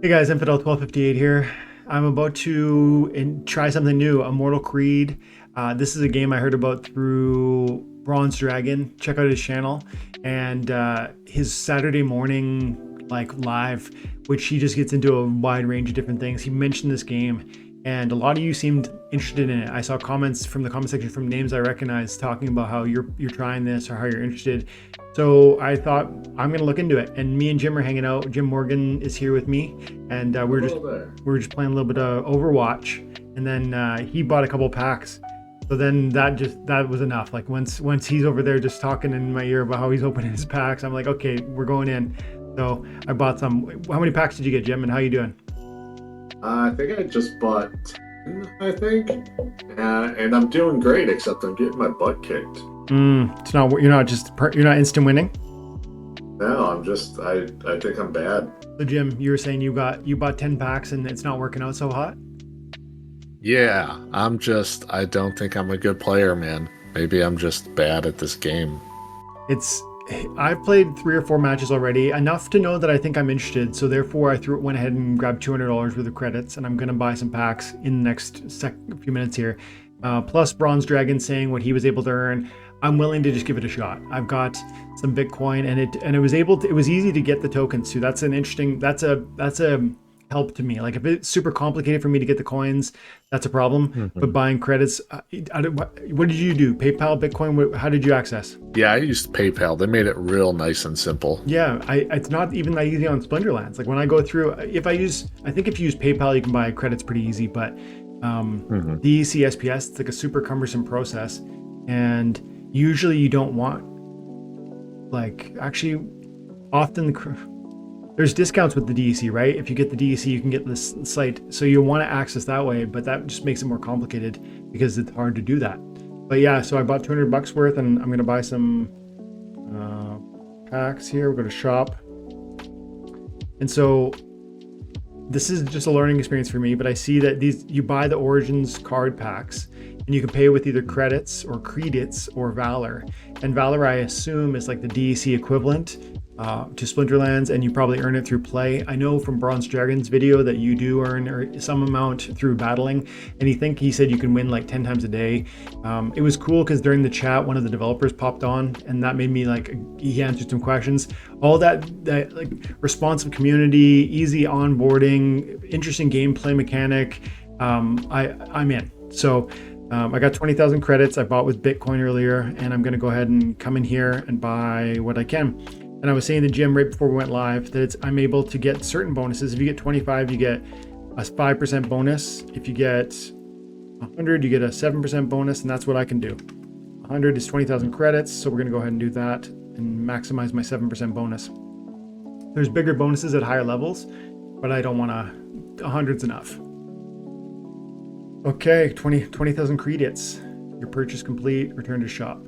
Hey guys, Infidel 1258 here. I'm about to try something new, Immortal Creed. This is a game I heard about through Bronze Dragon. Check out his channel and his Saturday morning live, which he just gets into a wide range of different things. He mentioned this game, and a lot of you seemed interested in it. I saw comments from the comment section from names I recognize talking about how you're trying this or how you're interested. So I thought I'm gonna look into it, and me and Jim are hanging out. Jim Morgan is here with me, and we're just playing a little bit of Overwatch, and then he bought a couple packs. So then that was enough. Like once he's over there just talking in my ear about how he's opening his packs, I'm like, okay, we're going in. So I bought some. How many packs did you get, Jim? And how you doing? I think I just bought 10, I think, and I'm doing great. Except I'm getting my butt kicked. It's not. You're not instant winning. No, I think I'm bad. So Jim, you were saying you bought 10 packs and it's not working out so hot. Yeah, I don't think I'm a good player, man. Maybe I'm just bad at this game. I've played 3 or 4 matches already, enough to know that I think I'm interested. So therefore, went ahead and grabbed $200 worth of credits, and I'm gonna buy some packs in the next few minutes here. Plus Bronze Dragon saying what he was able to earn. I'm willing to just give it a shot. I've got some Bitcoin, and it was easy to get the tokens too. That's a help to me. Like if it's super complicated for me to get the coins, that's a problem. But buying credits, what did you do? PayPal, Bitcoin? How did you access? Yeah, I used PayPal. They made it real nice and simple. Yeah, it's not even that easy on Splinterlands. Like when I go through, I think if you use PayPal, you can buy credits pretty easy. But DEC SPS, it's like a super cumbersome process, and usually you don't want, often there's discounts with the DEC, right? If you get the DEC, you can get this site. So you want to access that way, but that just makes it more complicated because it's hard to do that. But yeah, so I bought $200 worth, and I'm going to buy some packs here. We'll go to shop. And so this is just a learning experience for me, but I see that you buy the Origins card packs, and you can pay with either credits or credits or Valor. And Valor, I assume, is like the DEC equivalent to Splinterlands, and you probably earn it through play. I know from Bronze Dragon's video that you do earn some amount through battling, and he said you can win like 10 times a day. It was cool because during the chat, one of the developers popped on, and that made me he answered some questions. All that responsive community, easy onboarding, interesting gameplay mechanic. I'm in. So I got 20,000 credits I bought with Bitcoin earlier, and I'm going to go ahead and come in here and buy what I can. And I was saying to Jim right before we went live that I'm able to get certain bonuses. If you get 25, you get a 5% bonus. If you get 100, you get a 7% bonus, and that's what I can do. 100 is 20,000 credits, so we're going to go ahead and do that and maximize my 7% bonus. There's bigger bonuses at higher levels, but I don't want to. 100's enough. Okay, 20,000 credits. Your purchase complete. Return to shop.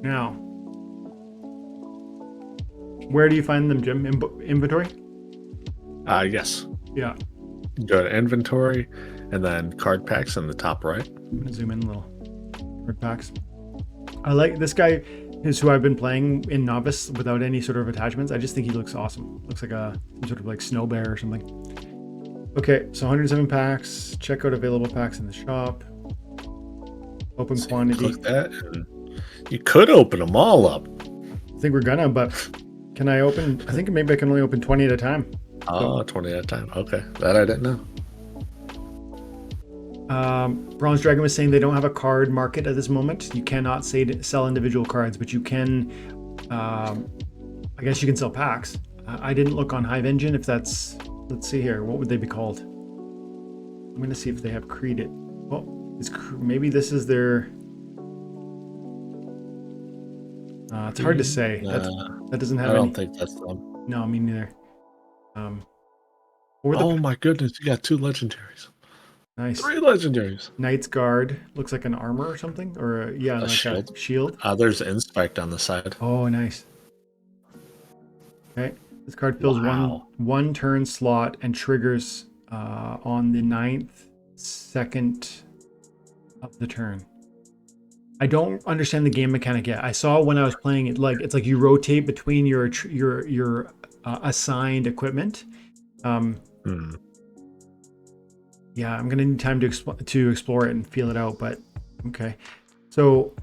Now, where do you find them, Jim? Inventory? Yes. Yeah. Go to inventory, and then card packs in the top right. I'm gonna zoom in a little. Card packs. I like this guy. Is who I've been playing in novice without any sort of attachments. I just think he looks awesome. Looks like some sort of snow bear or something. Okay, so 107 packs. Check out available packs in the shop. Open quantity. Click that. You could open them all up. I think we're gonna, but can I open? I think maybe I can only open 20 at a time. Oh, 20 at a time. Okay, that I didn't know. Bronze Dragon was saying they don't have a card market at this moment. You cannot sell individual cards, but you can. I guess you can sell packs. I didn't look on Hive Engine if that's. Let's see here. What would they be called? I'm going to see if they have credit. Oh, maybe this is their. It's hard to say. That doesn't have. I don't think that's them. No, me neither. Oh my goodness! You got 2 legendaries. Nice. 3 legendaries. Knight's Guard looks like an armor or something, or a shield. A shield. There's Inspect on the side. Oh, nice. Okay. This card fills one turn slot and triggers on the 9th second of the turn. I don't understand the game mechanic yet. I saw when I was playing it, it's like you rotate between your assigned equipment. Hmm. Yeah, I'm gonna need time to explore it and feel it out. But okay, so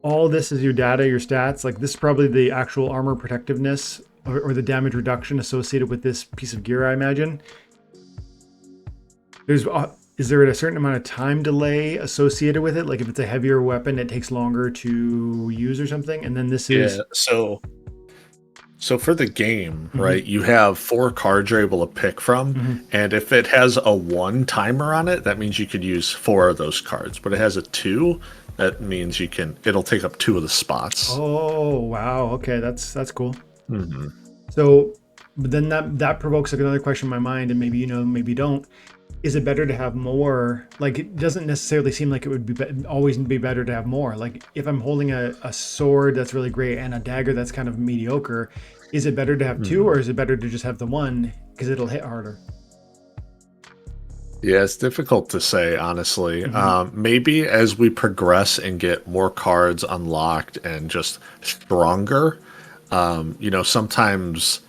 all this is your data, your stats. Like this is probably the actual armor protectiveness or the damage reduction associated with this piece of gear, I imagine. Is there a certain amount of time delay associated with it? Like if it's a heavier weapon, it takes longer to use or something. And then this is So for the game, right, you have 4 cards you're able to pick from, and if it has a 1 timer on it, that means you could use 4 of those cards. But it has a 2, that means it'll take up 2 of the spots. Oh wow, okay, that's cool. Mm-hmm. So, but then that provokes like another question in my mind, and maybe maybe you don't. Is it better to have more? Like it doesn't necessarily seem like it would always be better to have more. Like if I'm holding a sword that's really great and a dagger that's kind of mediocre, is it better to have 2 or is it better to just have the 1 because it'll hit harder? Yeah, it's difficult to say, honestly. Maybe as we progress and get more cards unlocked and just stronger, sometimes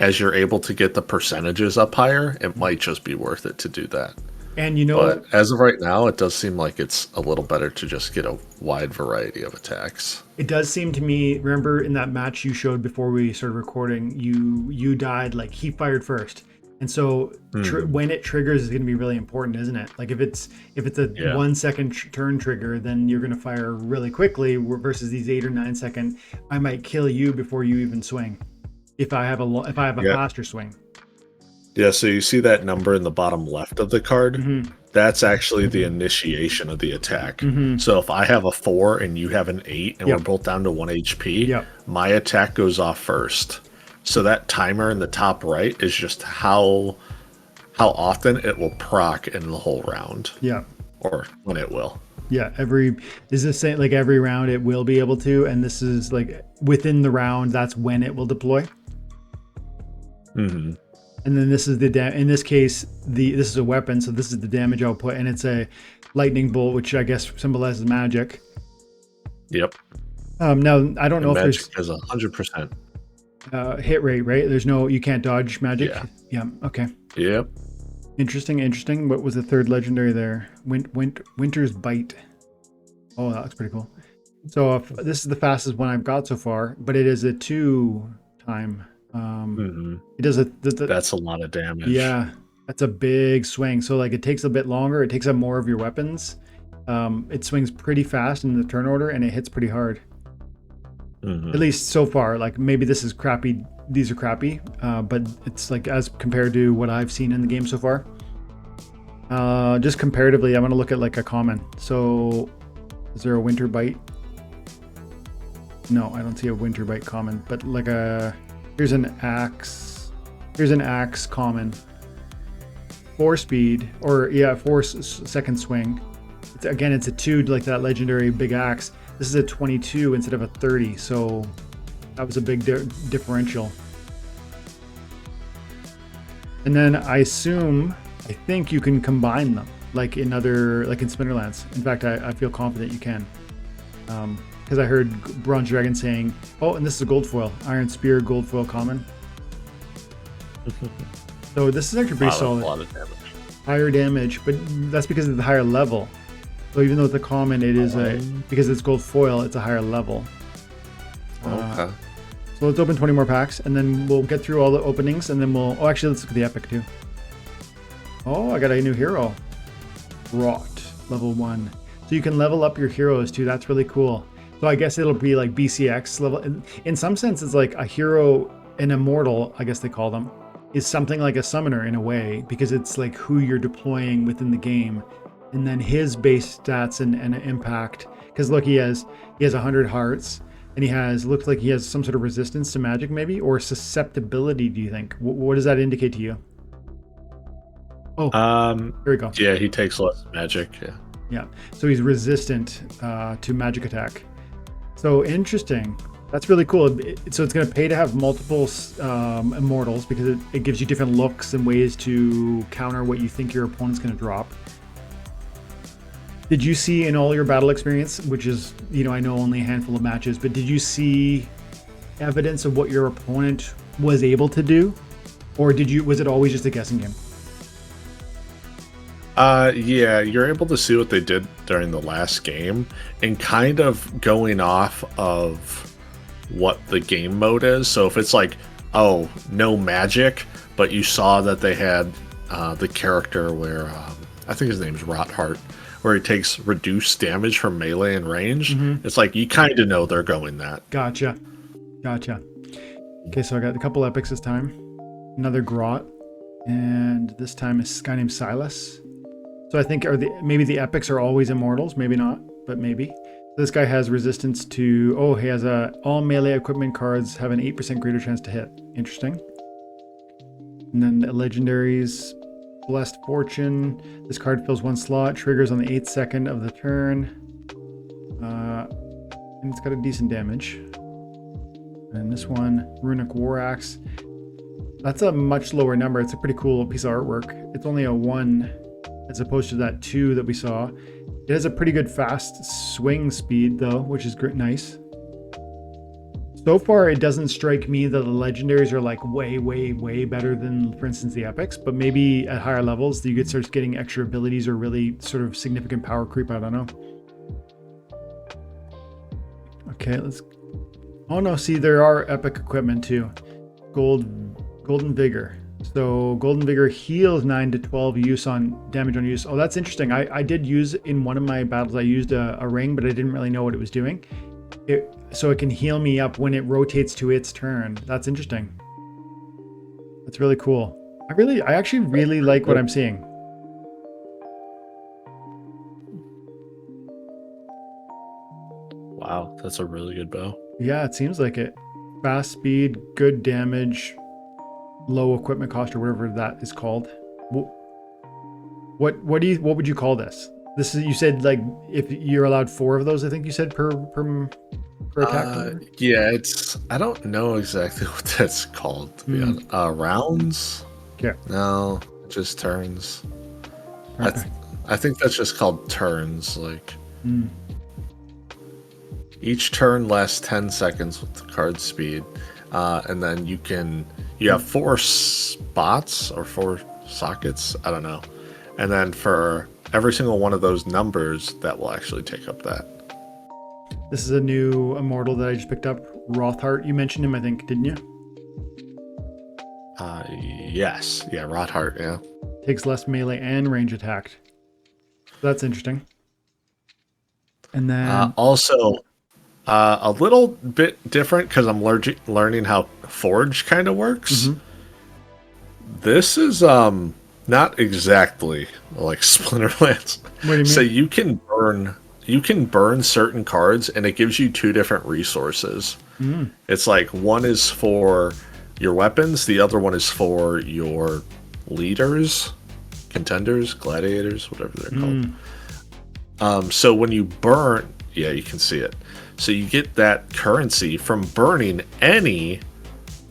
as you're able to get the percentages up higher, it might just be worth it to do that. And but as of right now, it does seem like it's a little better to just get a wide variety of attacks. It does seem to me, remember in that match you showed before we started recording, you died, like he fired first. And so when it triggers is going to be really important, isn't it? Like if it's a 1 second turn trigger, then you're going to fire really quickly versus these 8 or 9 second, I might kill you before you even swing. If I have a faster swing. Yeah, so you see that number in the bottom left of the card? That's actually the initiation of the attack. So if I have a 4 and you have an 8 and we're both down to 1 HP, my attack goes off first. So that timer in the top right is just how often it will proc in the whole round. Yeah. Or when it will. Yeah, is this saying like every round it will be able to, and this is like within the round, that's when it will deploy? Mm-hmm. And then this is in this case, this is a weapon, so this is the damage output, and it's a lightning bolt, which I guess symbolizes magic. Yep. Now I don't know if magic is 100% hit rate, right? You can't dodge magic. Yeah. Okay. Yep. Interesting. What was the third legendary there? Winter's Bite. Oh, that looks pretty cool. So this is the fastest one I've got so far, but it is a 2 time. It does that's a lot of damage. Yeah, that's a big swing. So like it takes a bit longer. It takes up more of your weapons. It swings pretty fast in the turn order, and it hits pretty hard. At least so far. Like maybe this is crappy. These are crappy, but it's like as compared to what I've seen in the game so far. Just comparatively, I'm gonna look at like a common. So, is there a Winter Bite? No, I don't see a Winter Bite common. But like here's an axe. Here's an axe common. 4 speed, or 4 second swing. It's a 2 like that legendary big axe. This is a 22 instead of a 30, so that was a big differential. And then I think you can combine them, like in Splinterlands. In fact, I feel confident you can. Because I heard Bronze Dragon saying, oh, and this is a gold foil. Iron Spear, gold foil common. So this is actually pretty solid. A lot of damage. Higher damage, but that's because of the higher level. So even though it's a common, it is because it's gold foil, it's a higher level. Okay. So let's open 20 more packs, and then we'll get through all the openings, and then actually, let's look at the epic too. Oh, I got a new hero. Rot, level 1. So you can level up your heroes too. That's really cool. So I guess it'll be like BCX level. In some sense, it's like a hero, an immortal, I guess they call them, is something like a summoner in a way, because it's like who you're deploying within the game. And then his base stats and impact. Because look, he has 100 hearts. And looks like he has some sort of resistance to magic, maybe, or susceptibility. Do you think? What does that indicate to you? Oh, here we go. Yeah, he takes less magic. Yeah. So he's resistant to magic attack. So interesting. That's really cool. So it's going to pay to have multiple immortals because it gives you different looks and ways to counter what you think your opponent's going to drop. Did you see in all your battle experience, which is, I know only a handful of matches, but did you see evidence of what your opponent was able to do? Or was it always just a guessing game? Yeah, you're able to see what they did during the last game, and kind of going off of what the game mode is. So if it's like, oh, no magic, but you saw that they had the character where I think his name is Rotheart, where he takes reduced damage from melee and range. It's like you kind of know they're going that. Gotcha. Okay, so I got a couple epics this time. Another grot, and this time is a guy named Silas. So I think maybe the epics are always immortals, maybe not, but maybe. This guy has resistance to, he has all melee equipment cards have an 8% greater chance to hit. Interesting. And then the legendaries, Blessed Fortune. This card fills 1 slot, triggers on the 8th second of the turn. And it's got a decent damage. And this one, Runic War Axe. That's a much lower number. It's a pretty cool piece of artwork. It's only a 1 as opposed to that 2 that we saw. It has a pretty good fast swing speed though, which is nice. So far, it doesn't strike me that the legendaries are like way, way, way better than, for instance, the epics, but maybe at higher levels, you could start getting extra abilities or really sort of significant power creep. I don't know. Okay, oh no, see, there are epic equipment too. Golden Vigor. So Golden Vigor heals 9 to 12 damage on use. Oh, that's interesting. I did use in one of my battles, I used a ring, but I didn't really know what it was doing. So it can heal me up when it rotates to its turn. That's interesting. That's really cool. I actually really like what I'm seeing. Wow, that's a really good bow. Yeah, it seems like it. Fast speed, good damage, low equipment cost, or whatever that is called. What would you call this? This is, you said, like, if you're allowed 4 of those, I think you said per attack. Yeah, I don't know exactly what that's called, to be honest. Rounds? Yeah. No, just turns. Okay. I think that's just called turns. Like each turn lasts 10 seconds with the card speed, and then you have 4 spots or 4 sockets. I don't know, and then for every single one of those numbers, that will actually take up that. This is a new immortal that I just picked up. Rotheart, you mentioned him, I think, didn't you? Yes. Yeah, Rotheart, yeah. Takes less melee and range attack. That's interesting. And then... also, a little bit different, because I'm learning how Forge kind of works. This is not exactly like Splinterlands. What do you mean? So you can burn certain cards, and it gives you 2 different resources. It's like one is for your weapons, the other one is for your leaders, contenders, gladiators, whatever they're called. So when you burn, yeah, you can see it. So you get that currency from burning any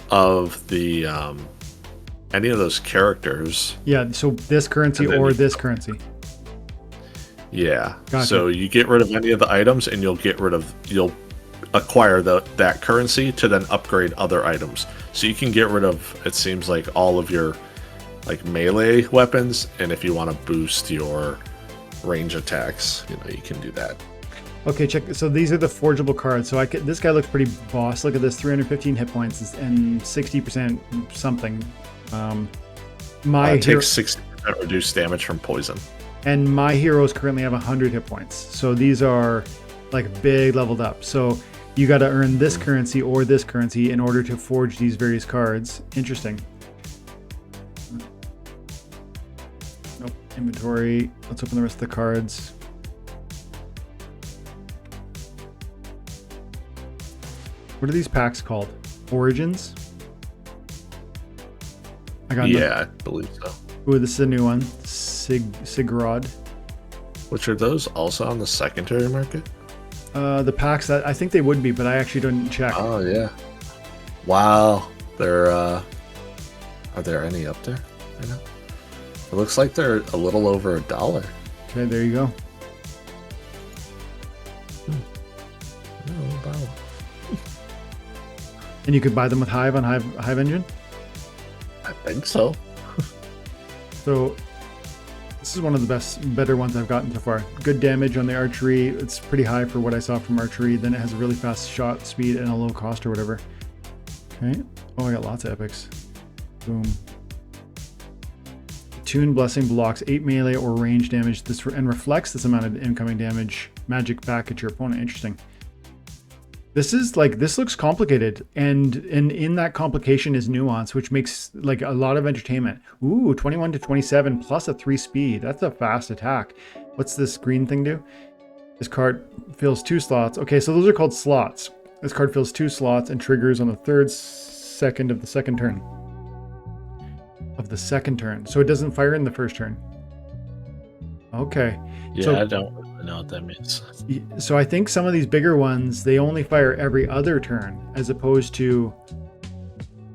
of those characters. Yeah, so this currency or this currency. Yeah. Gotcha. So you get rid of any of the items, and you'll acquire that currency to then upgrade other items. So you can get rid of, it seems like, all of your like melee weapons, and if you want to boost your range attacks, you can do that. Okay, check. So these are the forgeable cards. So this guy looks pretty boss. Look at this, 315 hit points and 60% something. Takes 60% reduced damage from poison. And my heroes currently have 100 hit points. So these are like big leveled up. So you got to earn this currency or this currency in order to forge these various cards. Interesting. Nope. Inventory. Let's open the rest of the cards. What are these packs called? Origins? I believe so. Ooh, this is a new one. Sigrod. Which are those also on the secondary market? The packs, that I think they would be, but I actually didn't check. Oh yeah. Wow. They're are there any up there? I know. It looks like they're a little over $1. Okay, there you go. Oh, wow. And you could buy them with Hive on Hive Engine? I bet think so. So this is one of the better ones I've gotten so far. Good damage on the archery. It's pretty high for what I saw from archery. Then it has a really fast shot speed and a low cost or whatever. Okay. Oh, I got lots of epics. Boom. Tune Blessing blocks 8 melee or range damage and reflects this amount of incoming damage magic back at your opponent. Interesting. This looks complicated, and in that complication is nuance, which makes like a lot of entertainment. Ooh, 21 to 27 plus a 3 speed. That's a fast attack. What's this green thing do? This card fills 2 slots. Okay, so those are called slots. This card fills 2 slots and triggers on the 3rd second of the second turn. So it doesn't fire in the first turn. Okay. Yeah, so, I don't really know what that means. So I think some of these bigger ones, they only fire every other turn as opposed to...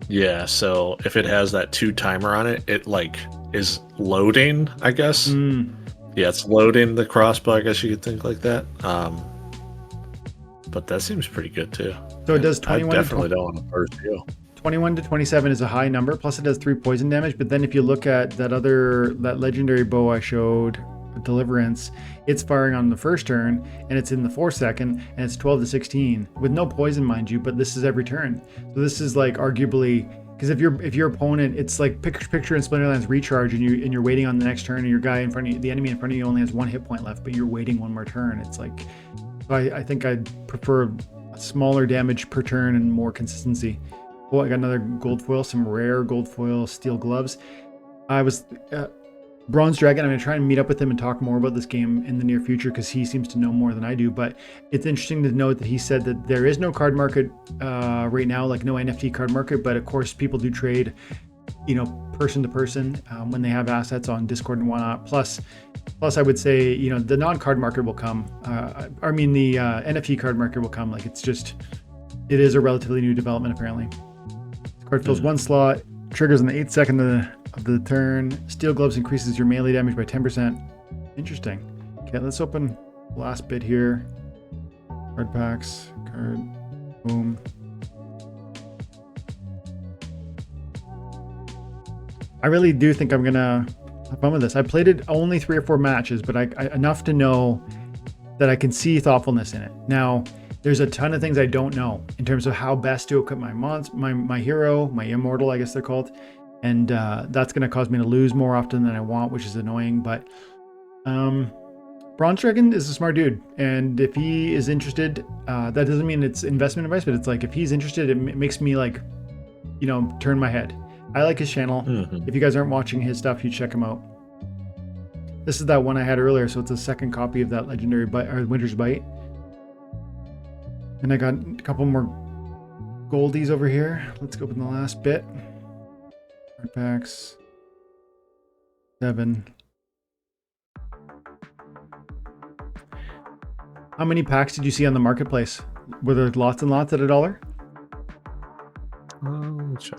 Yeah, so if it has that 2 timer on it, it like is loading, I guess. Yeah, it's loading the crossbow, I guess you could think like that. But that seems pretty good too. So it does 21 I definitely don't want to burst you. 21 to 27 is a high number, plus it does 3 poison damage. But then if you look at that legendary bow I showed, Deliverance, it's firing on the first turn and it's in the 4th second and it's 12 to 16 with no poison, mind you, but this is every turn. So this is like arguably, because if your opponent, it's like picture in Splinterlands recharge and you're waiting on the next turn and your guy in front of you, the enemy in front of you only has 1 hit point left, but you're waiting 1 more turn. It's like, so I think I'd prefer a smaller damage per turn and more consistency. Oh, I got another gold foil, some rare gold foil steel gloves. I was Bronze Dragon. I'm going to try and meet up with him and talk more about this game in the near future because he seems to know more than I do. But it's interesting to note that he said that there is no card market right now, like no NFT card market. But of course, people do trade, person to person when they have assets on Discord and whatnot. Plus, I would say, the non-card market will come. The NFT card market will come. Like it is a relatively new development apparently. Card fills 1 slot, triggers on the 8th second of the turn. Steel Gloves increases your melee damage by 10%. Interesting. Okay, let's open the last bit here. Card packs, boom. I really do think I'm gonna have fun with this. I played it only 3 or 4 matches, but I enough to know that I can see thoughtfulness in it. Now, there's a ton of things I don't know in terms of how best to equip my hero, my Immortal, I guess they're called. And that's going to cause me to lose more often than I want, which is annoying. But Bronze Dragon is a smart dude. And if he is interested, that doesn't mean it's investment advice, but it's like if he's interested, it makes me turn my head. I like his channel. If you guys aren't watching his stuff, you check him out. This is that one I had earlier, so it's a second copy of that legendary Winter's Bite. And I got a couple more goldies over here. Let's open the last bit. Card packs. 7. How many packs did you see on the marketplace? Were there lots and lots at $1? Let me check.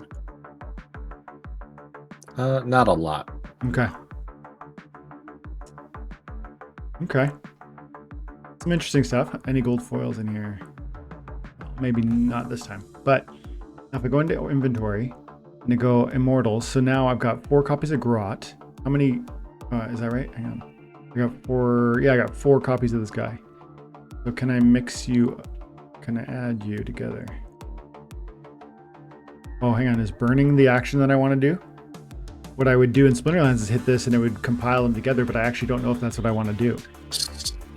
Not a lot. Okay. Some interesting stuff. Any gold foils in here? Maybe not this time. But if I go into inventory and I go Immortal, so now I've got 4 copies of Grot. How many? Is that right? Hang on. I got 4. Yeah, I got 4 copies of this guy. So can I mix you? Can I add you together? Oh, hang on. Is burning the action that I want to do? What I would do in Splinterlands is hit this and it would compile them together, but I actually don't know if that's what I want to do.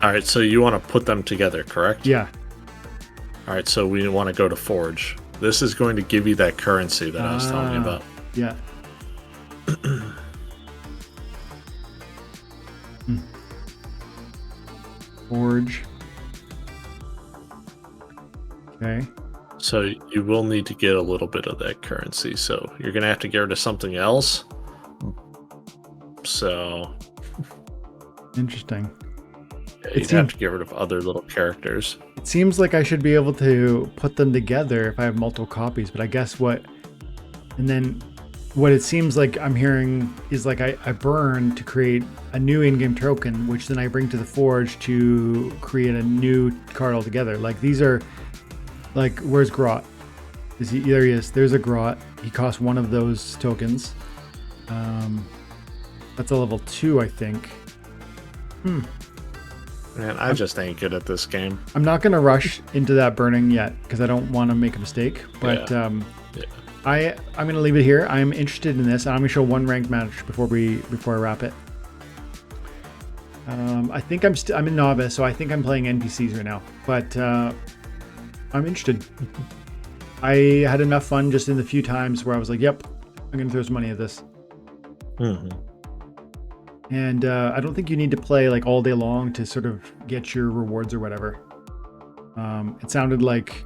All right, so you want to put them together, correct? Yeah. All right, so we want to go to Forge. This is going to give you that currency that I was telling you about. Yeah. Forge. Okay. So you will need to get a little bit of that currency. So you're going to have to get rid of something else. So. Interesting. Yeah, you'd have to get rid of other little characters. It seems like I should be able to put them together if I have multiple copies, but I guess and then what it seems like I'm hearing is like I burn to create a new in-game token, which then I bring to the Forge to create a new card altogether. Like these are, like, where's Grot? There he is. There's a Grot. He costs 1 of those tokens. That's a level 2, I think. Man, I just ain't good at this game. I'm not going to rush into that burning yet because I don't want to make a mistake. But I'm going to leave it here. I'm interested in this. I'm going to show one ranked match before I wrap it. I think I'm in novice, so I think I'm playing NPCs right now. But I'm interested. I had enough fun just in the few times where I was like, "Yep, I'm going to throw some money at this." And I don't think you need to play like all day long to sort of get your rewards or whatever. It sounded like,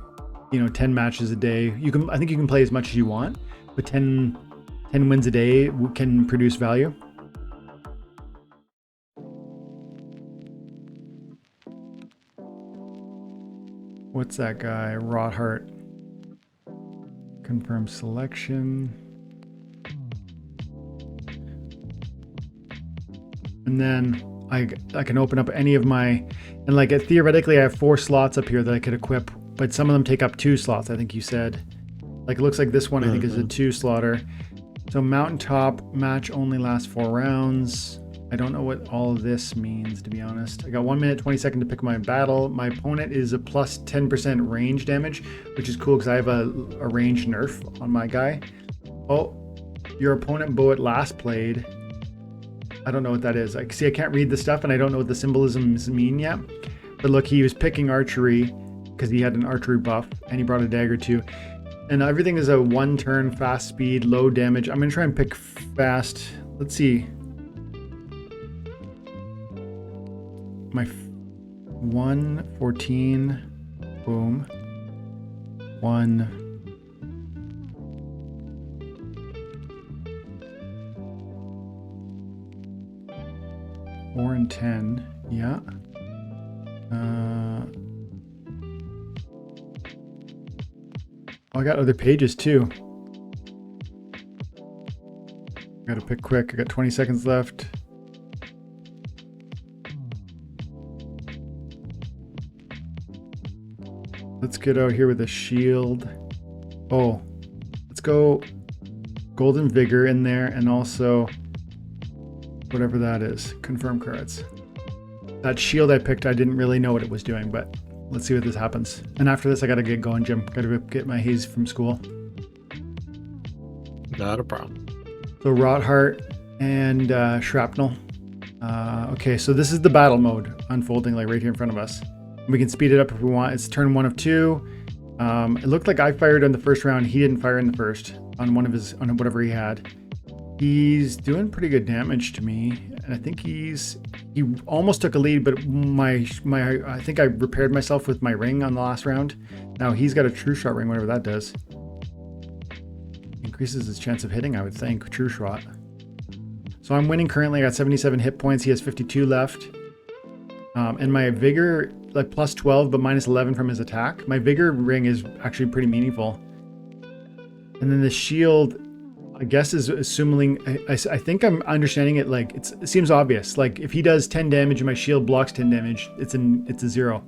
10 matches a day. I think you can play as much as you want, but 10 wins a day can produce value. What's that guy? Rotheart. Confirm selection. And then I can open up any of my, and like theoretically I have 4 slots up here that I could equip, but some of them take up 2 slots, I think you said. Like it looks like this one I think is a 2 slotter. So mountaintop match only lasts 4 rounds. I don't know what all of this means, to be honest. I got 1 minute, 20 seconds to pick my battle. My opponent is a plus 10% range damage, which is cool because I have a range nerf on my guy. Oh, your opponent bow at last played. I don't know what that is. I can't read the stuff and I don't know what the symbolisms mean yet. But look, he was picking archery because he had an archery buff and he brought a dagger too. And everything is a 1 turn, fast speed, low damage. I'm going to try and pick fast. Let's see. My 114, boom. 1. Four and 10, yeah. I got other pages too. Gotta pick quick. I got 20 seconds left. Let's get out here with a shield. Oh, let's go Golden Vigor in there and also whatever that is. Confirm cards. That shield I picked, I didn't really know what it was doing, but let's see what this happens. And after this, I gotta get going, Jim. Gotta get my haze from school. Not a problem. So Rotheart and Shrapnel. Okay, so this is the battle mode unfolding like right here in front of us. We can speed it up if we want. It's turn 1 of 2. It looked like I fired on the first round. He didn't fire in the first on on whatever he had. He's doing pretty good damage to me, and I think he almost took a lead, but I think I repaired myself with my ring on the last round. Now he's got a true shot ring, whatever that does. Increases his chance of hitting, I would think. True shot. So I'm winning currently. I got 77 hit points. He has 52 left. And my vigor, like plus 12, but minus 11 from his attack. My vigor ring is actually pretty meaningful. And then the shield, I guess, is assuming, I think I'm understanding it like it seems obvious. Like if he does 10 damage and my shield blocks 10 damage, it's a 0.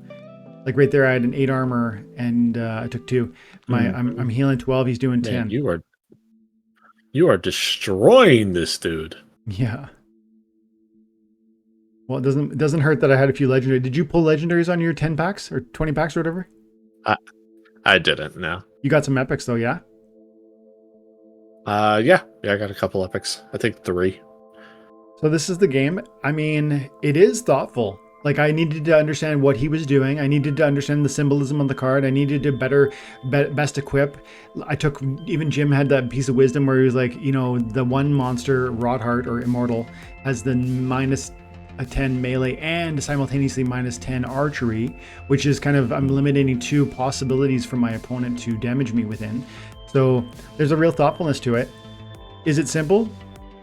Like right there, I had an 8 armor and I took 2. I'm healing 12. He's doing 10. Man, you are destroying this dude. Yeah. Well, it doesn't hurt that I had a few legendary. Did you pull legendaries on your 10 packs or 20 packs or whatever? I didn't. No. You got some epics though, yeah. Yeah, I got a couple epics. I think 3. So this is the game. I mean, it is thoughtful. Like I needed to understand what he was doing. I needed to understand the symbolism on the card. I needed to best equip. Even Jim had that piece of wisdom where he was like, the one monster, Rotheart or Immortal, has the minus a 10 melee and simultaneously minus 10 archery, which is kind of, I'm eliminating 2 possibilities for my opponent to damage me within. So there's a real thoughtfulness to it. Is it simple?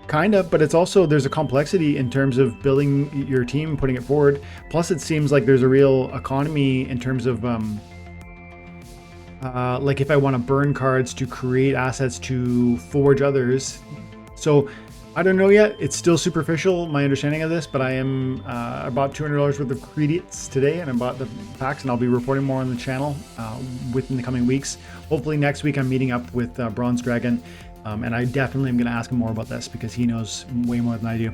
Kind of, but it's also, there's a complexity in terms of building your team, putting it forward. Plus it seems like there's a real economy in terms of like if I want to burn cards to create assets to forge others. So I don't know yet. It's still superficial, my understanding of this, but I bought $200 worth of credits today, and I bought the packs, and I'll be reporting more on the channel within the coming weeks. Hopefully next week I'm meeting up with Bronze Dragon And I definitely am going to ask him more about this because he knows way more than I do.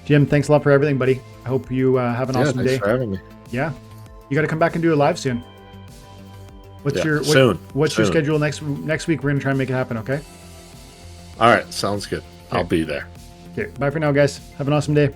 Jim, thanks a lot for everything, buddy. I hope you have an awesome day. Thanks for having me. Yeah. You got to come back and do a live soon. What's your schedule next week? We're going to try and make it happen, okay? All right. Sounds good. Okay. I'll be there. Okay. Bye for now, guys. Have an awesome day.